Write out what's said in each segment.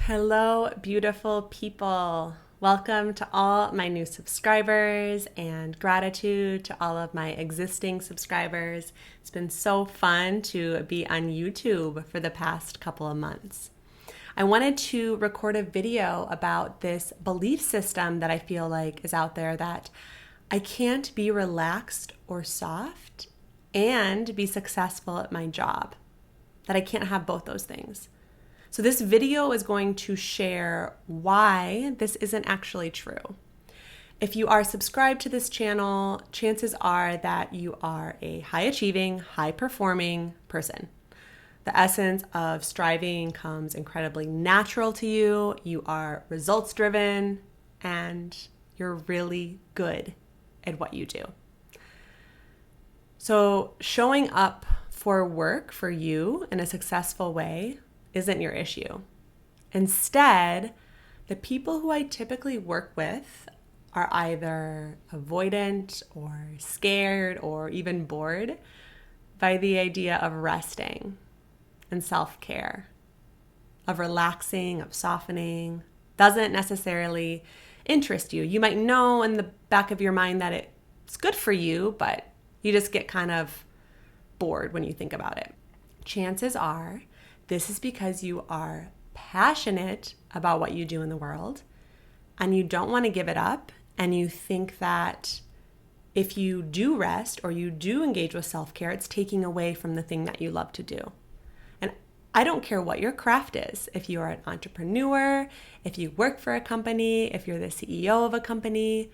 Hello, beautiful people. Welcome to all my new subscribers and gratitude to all of my existing subscribers. It's been so fun to be on YouTube for the past couple of months. I wanted to record a video about this belief system that I feel like is out there that I can't be relaxed or soft and be successful at my job, that I can't have both those things. So this video is going to share why this isn't actually true. If you are subscribed to this channel, chances are that you are a high-achieving, high-performing person. The essence of striving comes incredibly natural to you. You are results-driven, and you're really good at what you do. So showing up for work for you in a successful way isn't your issue. Instead, the people who I typically work with are either avoidant or scared or even bored by the idea of resting and self-care, of relaxing, of softening. Doesn't necessarily interest you. You might know in the back of your mind that it's good for you, but you just get kind of bored when you think about it. Chances are this is because you are passionate about what you do in the world and you don't want to give it up, and you think that if you do rest or you do engage with self-care, it's taking away from the thing that you love to do. And I don't care what your craft is. If you are an entrepreneur, if you work for a company, if you're the CEO of a company,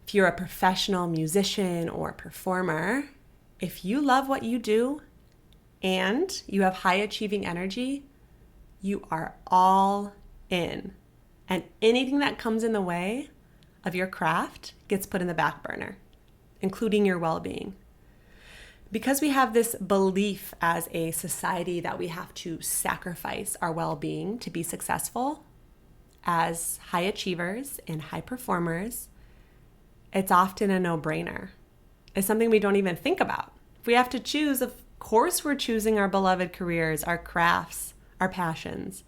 if you're a professional musician or performer, if you love what you do and you have high achieving energy, you are all in. And anything that comes in the way of your craft gets put in the back burner, including your well-being. Because we have this belief as a society that we have to sacrifice our well-being to be successful, as high achievers and high performers, it's often a no-brainer. It's something we don't even think about. If we have to choose, of course we're choosing our beloved careers, our crafts, our passions.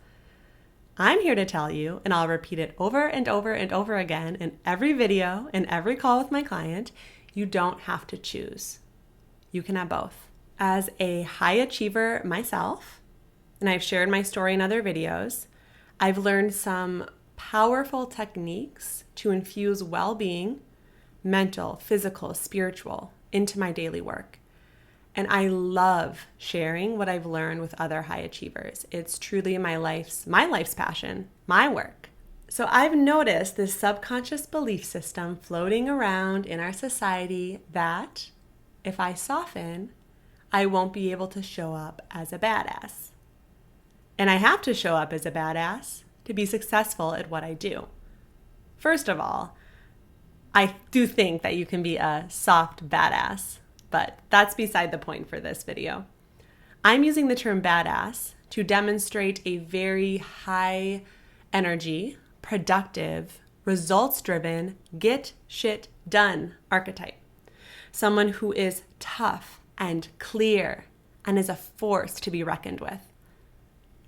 I'm here to tell you, and I'll repeat it over and over and over again in every video, in every call with my client, you don't have to choose. You can have both. As a high achiever myself, and I've shared my story in other videos, I've learned some powerful techniques to infuse well-being, mental, physical, spiritual, into my daily work. And I love sharing what I've learned with other high achievers. It's truly my life's passion, my work. So I've noticed this subconscious belief system floating around in our society that if I soften, I won't be able to show up as a badass. And I have to show up as a badass to be successful at what I do. First of all, I do think that you can be a soft badass, but that's beside the point for this video. I'm using the term badass to demonstrate a very high energy, productive, results-driven, get shit done archetype. Someone who is tough and clear and is a force to be reckoned with.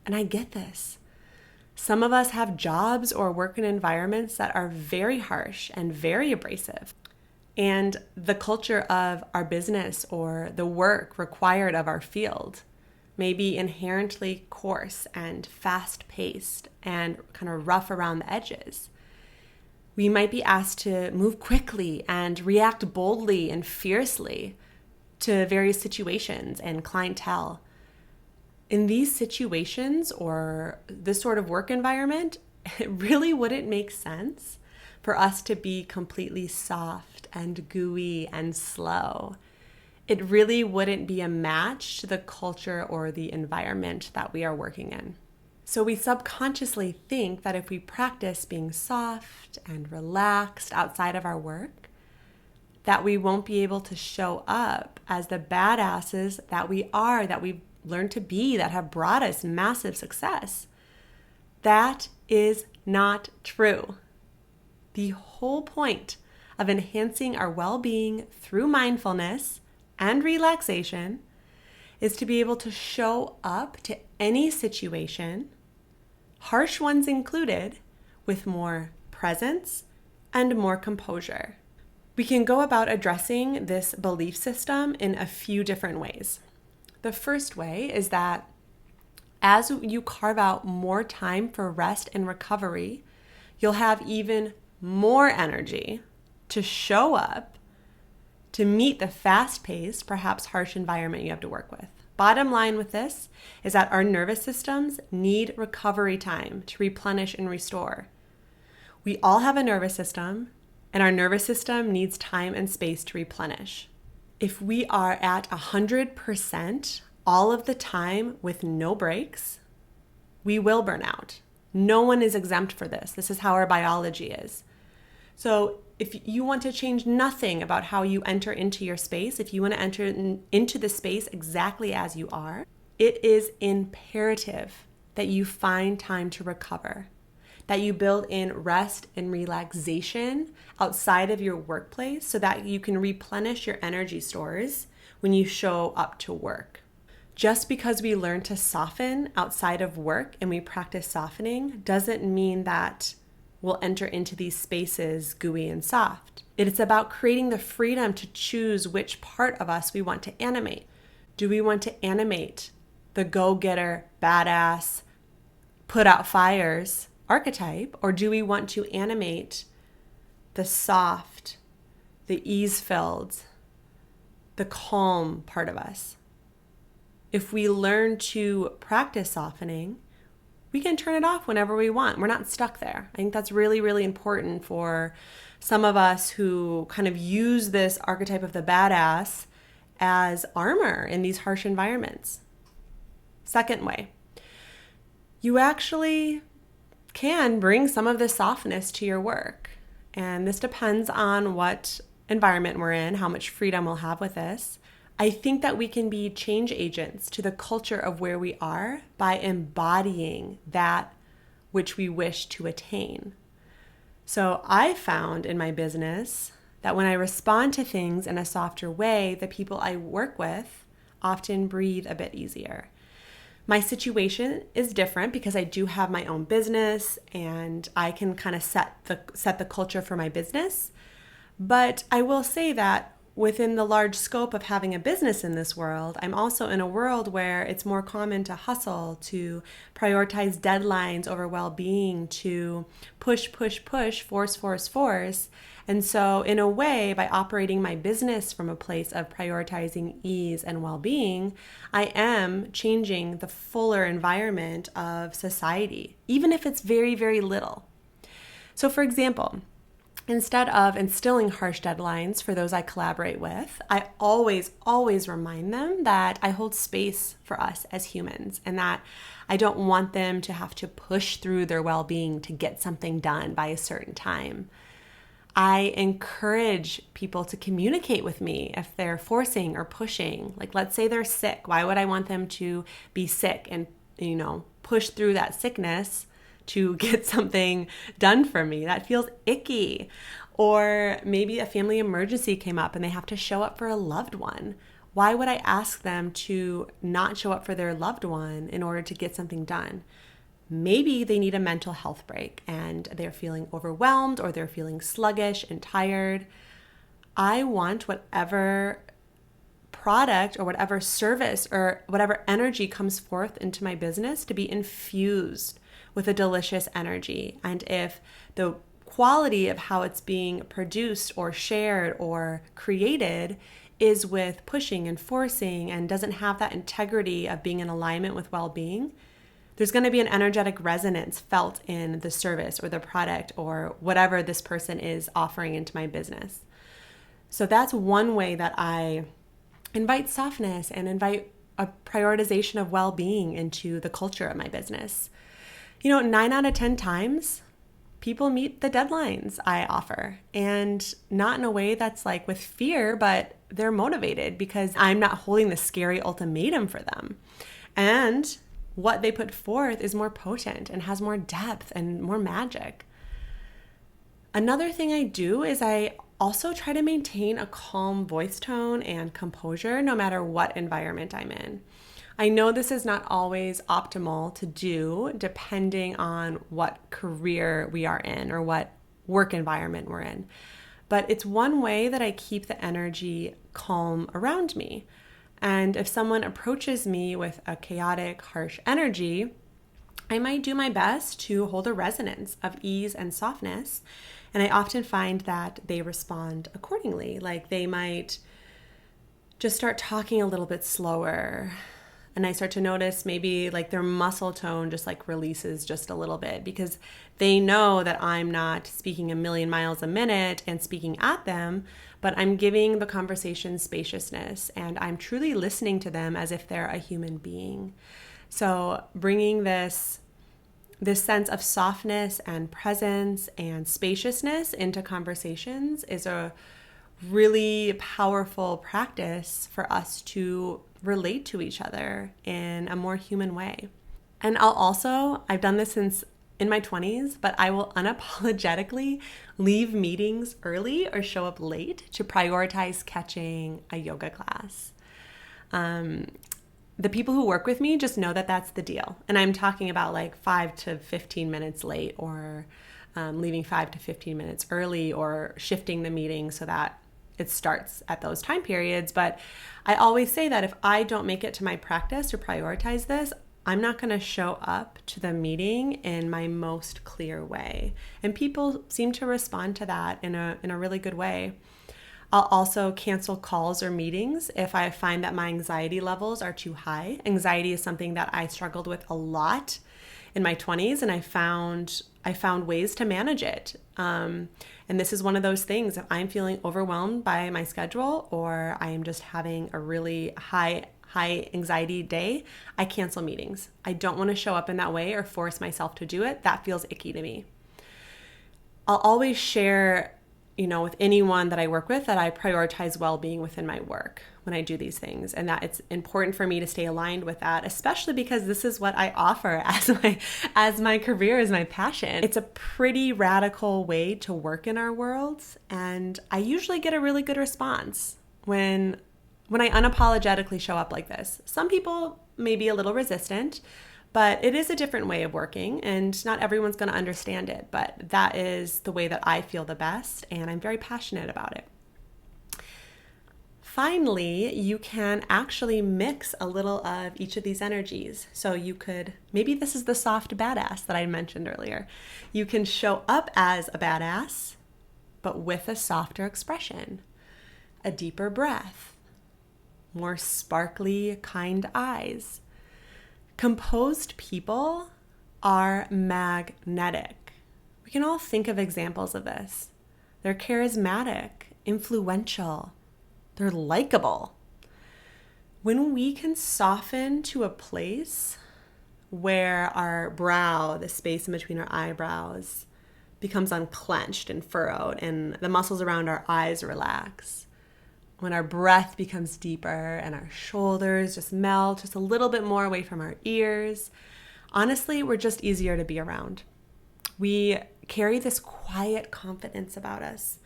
And I get this. Some of us have jobs or work in environments that are very harsh and very abrasive. And the culture of our business or the work required of our field may be inherently coarse and fast-paced and kind of rough around the edges. We might be asked to move quickly and react boldly and fiercely to various situations and clientele. In these situations or this sort of work environment, it really wouldn't make sense for us to be completely soft and gooey and slow. It really wouldn't be a match to the culture or the environment that we are working in. So we subconsciously think that if we practice being soft and relaxed outside of our work, that we won't be able to show up as the badasses that we are, that we've learned to be, that have brought us massive success. That is not true. The whole point of enhancing our well-being through mindfulness and relaxation is to be able to show up to any situation harsh ones included, with more presence and more composure. We can go about addressing this belief system in a few different ways. The first way is that as you carve out more time for rest and recovery, you'll have even more energy to show up to meet the fast-paced, perhaps harsh environment you have to work with. Bottom line with this is that our nervous systems need recovery time to replenish and restore. We all have a nervous system, and our nervous system needs time and space to replenish. If we are at 100% all of the time with no breaks, we will burn out. No one is exempt for this. This is how our biology is. So if you want to change nothing about how you enter into your space, if you want to enter into the space exactly as you are, it is imperative that you find time to recover, that you build in rest and relaxation outside of your workplace so that you can replenish your energy stores when you show up to work. Just because we learn to soften outside of work and we practice softening doesn't mean that we'll enter into these spaces gooey and soft. It's about creating the freedom to choose which part of us we want to animate. Do we want to animate the go-getter, badass, put out fires archetype, or do we want to animate the soft, the ease-filled, the calm part of us? If we learn to practice softening, we can turn it off whenever we want. We're not stuck there. I think that's really, really important for some of us who kind of use this archetype of the badass as armor in these harsh environments. Second way, you actually can bring some of this softness to your work. And this depends on what environment we're in, how much freedom we'll have with this. I think that we can be change agents to the culture of where we are by embodying that which we wish to attain. So I found in my business that when I respond to things in a softer way, the people I work with often breathe a bit easier. My situation is different because I do have my own business and I can kind of set the culture for my business. But I will say that within the large scope of having a business in this world, I'm also in a world where it's more common to hustle, to prioritize deadlines over well-being, to push, force. And so in a way, by operating my business from a place of prioritizing ease and well-being, I am changing the fuller environment of society, even if it's very, very little. So for example, instead of instilling harsh deadlines for those I collaborate with, I always remind them that I hold space for us as humans and that I don't want them to have to push through their well-being to get something done by a certain time. I encourage people to communicate with me if they're forcing or pushing. Like, let's say they're sick. Why would I want them to be sick and, push through that sickness to get something done for me? That feels icky. Or maybe a family emergency came up and they have to show up for a loved one. Why would I ask them to not show up for their loved one in order to get something done? Maybe they need a mental health break and they're feeling overwhelmed or they're feeling sluggish and tired. I want whatever product or whatever service or whatever energy comes forth into my business to be infused with a delicious energy. And if the quality of how it's being produced or shared or created is with pushing and forcing and doesn't have that integrity of being in alignment with well-being, there's going to be an energetic resonance felt in the service or the product or whatever this person is offering into my business. So that's one way that I invite softness and invite a prioritization of well-being into the culture of my business. 9 out of 10 times, people meet the deadlines I offer, and not in a way that's like with fear, but they're motivated because I'm not holding the scary ultimatum for them. And what they put forth is more potent and has more depth and more magic. Another thing I do is I also try to maintain a calm voice tone and composure no matter what environment I'm in. I know this is not always optimal to do depending on what career we are in or what work environment we're in. But it's one way that I keep the energy calm around me. And if someone approaches me with a chaotic, harsh energy, I might do my best to hold a resonance of ease and softness. And I often find that they respond accordingly. Like they might just start talking a little bit slower. And I start to notice maybe like their muscle tone just like releases just a little bit because they know that I'm not speaking a million miles a minute and speaking at them, but I'm giving the conversation spaciousness and I'm truly listening to them as if they're a human being. So bringing this sense of softness and presence and spaciousness into conversations is a really powerful practice for us to relate to each other in a more human way. And I've done this since in my 20s, but I will unapologetically leave meetings early or show up late to prioritize catching a yoga class. The people who work with me just know that that's the deal. And I'm talking about like 5 to 15 minutes late or leaving 5 to 15 minutes early or shifting the meeting so that it starts at those time periods. But I always say that if I don't make it to my practice or prioritize this, I'm not going to show up to the meeting in my most clear way. And people seem to respond to that in a really good way. I'll also cancel calls or meetings if I find that my anxiety levels are too high. Anxiety is something that I struggled with a lot in my 20s, and I found ways to manage it. And this is one of those things. If I'm feeling overwhelmed by my schedule or I am just having a really high anxiety day, I cancel meetings. I don't want to show up in that way or force myself to do it. That feels icky to me. I'll always share, with anyone that I work with that I prioritize well-being within my work when I do these things, and that it's important for me to stay aligned with that, especially because this is what I offer as my career, as my passion. It's a pretty radical way to work in our world, and I usually get a really good response when I unapologetically show up like this. Some people may be a little resistant, but it is a different way of working and not everyone's going to understand it, but that is the way that I feel the best and I'm very passionate about it. Finally, you can actually mix a little of each of these energies. So you could, maybe this is the soft badass that I mentioned earlier. You can show up as a badass, but with a softer expression, a deeper breath, more sparkly, kind eyes. Composed people are magnetic. We can all think of examples of this. They're charismatic, influential, they're likable. When we can soften to a place where our brow, the space in between our eyebrows, becomes unclenched and furrowed and the muscles around our eyes relax, when our breath becomes deeper and our shoulders just melt just a little bit more away from our ears, honestly, we're just easier to be around. We carry this quiet confidence about us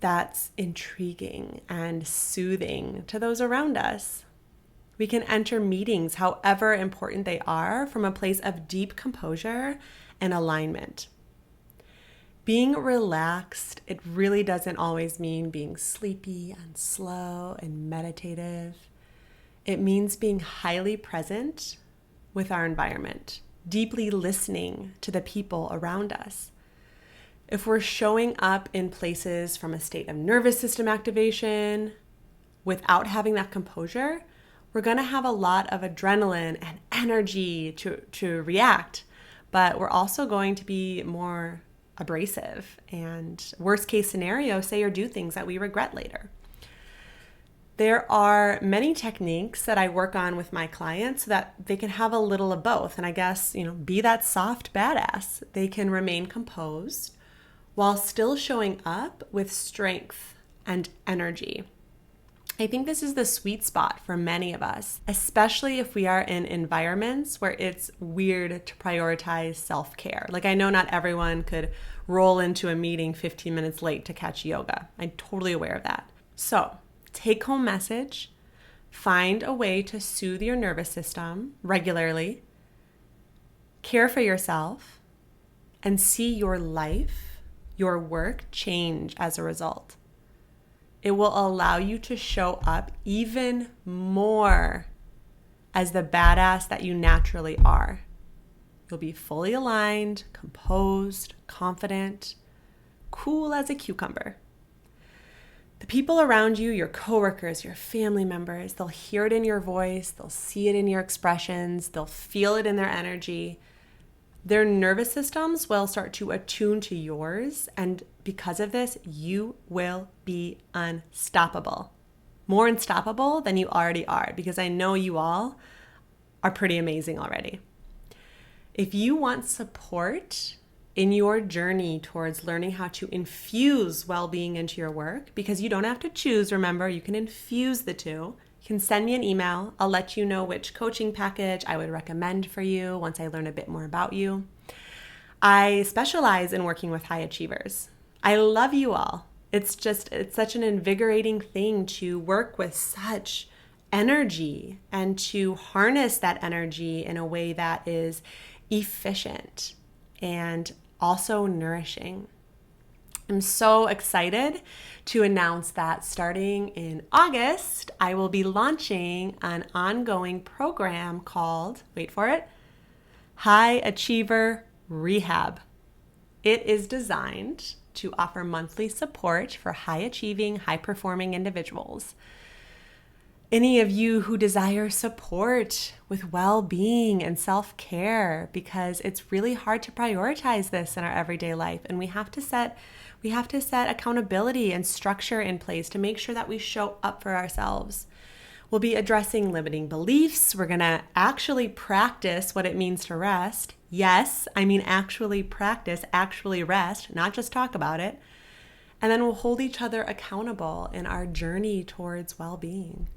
that's intriguing and soothing to those around us. We can enter meetings, however important they are, from a place of deep composure and alignment. Being relaxed, it really doesn't always mean being sleepy and slow and meditative. It means being highly present with our environment, deeply listening to the people around us. If we're showing up in places from a state of nervous system activation without having that composure, we're going to have a lot of adrenaline and energy to react, but we're also going to be more abrasive and worst case scenario, say or do things that we regret later. There are many techniques that I work on with my clients so that they can have a little of both. And I guess, be that soft badass. They can remain composed while still showing up with strength and energy. I think this is the sweet spot for many of us, especially if we are in environments where it's weird to prioritize self-care. Like I know not everyone could roll into a meeting 15 minutes late to catch yoga. I'm totally aware of that. So, take home message, Find a way to soothe your nervous system regularly, care for yourself, and see your life, your work change as a result. It will allow you to show up even more as the badass that you naturally are. You'll be fully aligned, composed, confident, cool as a cucumber. The people around you, your coworkers, your family members, they'll hear it in your voice, they'll see it in your expressions, they'll feel it in their energy. Their nervous systems will start to attune to yours, and because of this, you will be unstoppable. More unstoppable than you already are, because I know you all are pretty amazing already. If you want support in your journey towards learning how to infuse well-being into your work, because you don't have to choose, remember, you can infuse the two. You can send me an email. I'll let you know which coaching package I would recommend for you once I learn a bit more about you. I specialize in working with high achievers. I love you all. It's such an invigorating thing to work with such energy and to harness that energy in a way that is efficient and also nourishing. I'm so excited to announce that starting in August, I will be launching an ongoing program called, wait for it, High Achiever Rehab. It is designed to offer monthly support for high achieving, high performing individuals. Any of you who desire support with well-being and self-care, because it's really hard to prioritize this in our everyday life, and we have to set accountability and structure in place to make sure that we show up for ourselves. We'll be addressing limiting beliefs. We're going to actually practice what it means to rest. Yes, I mean actually practice, actually rest, not just talk about it. And then we'll hold each other accountable in our journey towards well-being.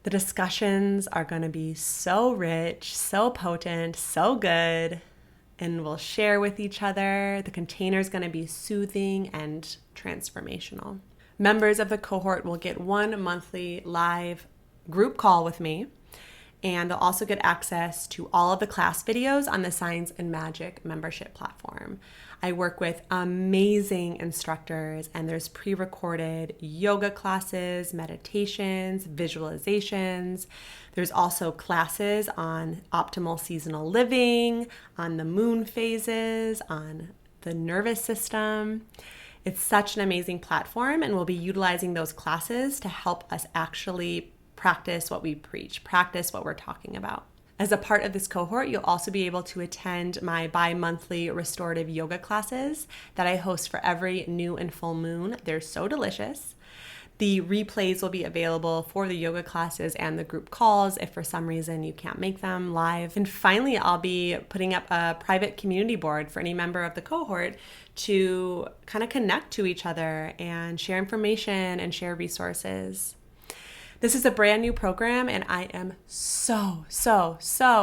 The discussions are going to be so rich, so potent, so good, and we'll share with each other. The container is going to be soothing and transformational. Members of the cohort will get one monthly live group call with me, and they'll also get access to all of the class videos on the Signs and Magic membership platform. I work with amazing instructors, and there's pre-recorded yoga classes, meditations, visualizations. There's also classes on optimal seasonal living, on the moon phases, on the nervous system. It's such an amazing platform, and we'll be utilizing those classes to help us actually practice what we preach, practice what we're talking about. As a part of this cohort, you'll also be able to attend my bi-monthly restorative yoga classes that I host for every new and full moon. They're so delicious. The replays will be available for the yoga classes and the group calls if for some reason you can't make them live. And finally, I'll be putting up a private community board for any member of the cohort to kind of connect to each other and share information and share resources. This is a brand new program, and I am so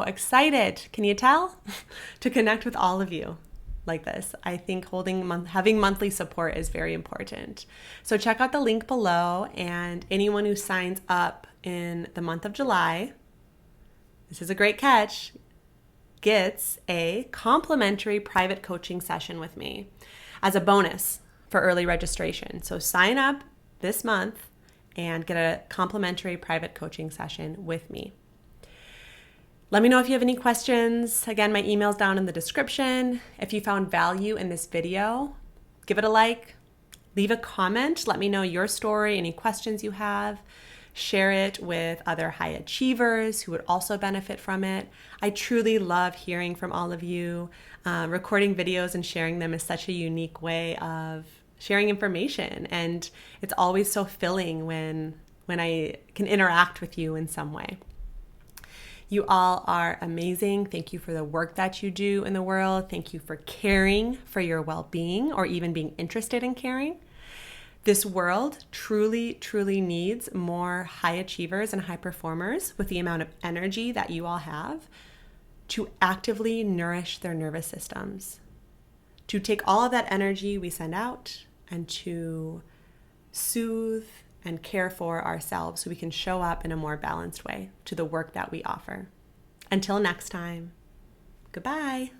excited. Can you tell? To connect with all of you like this. I think having monthly support is very important. So check out the link below, and anyone who signs up in the month of July, this is a great catch, gets a complimentary private coaching session with me as a bonus for early registration. So sign up this month and get a complimentary private coaching session with me. Let me know if you have any questions. Again, my email's down in the description. If you found value in this video, give it a like, leave a comment, let me know your story, any questions you have. Share it with other high achievers who would also benefit from it. I truly love hearing from all of you. Recording videos and sharing them is such a unique way of sharing information, and it's always so filling when I can interact with you in some way. You all are amazing. Thank you for the work that you do in the world. Thank you for caring for your well-being, or even being interested in caring. This world truly needs more high achievers and high performers with the amount of energy that you all have to actively nourish their nervous systems, to take all of that energy we send out and to soothe and care for ourselves so we can show up in a more balanced way to the work that we offer. Until next time, goodbye.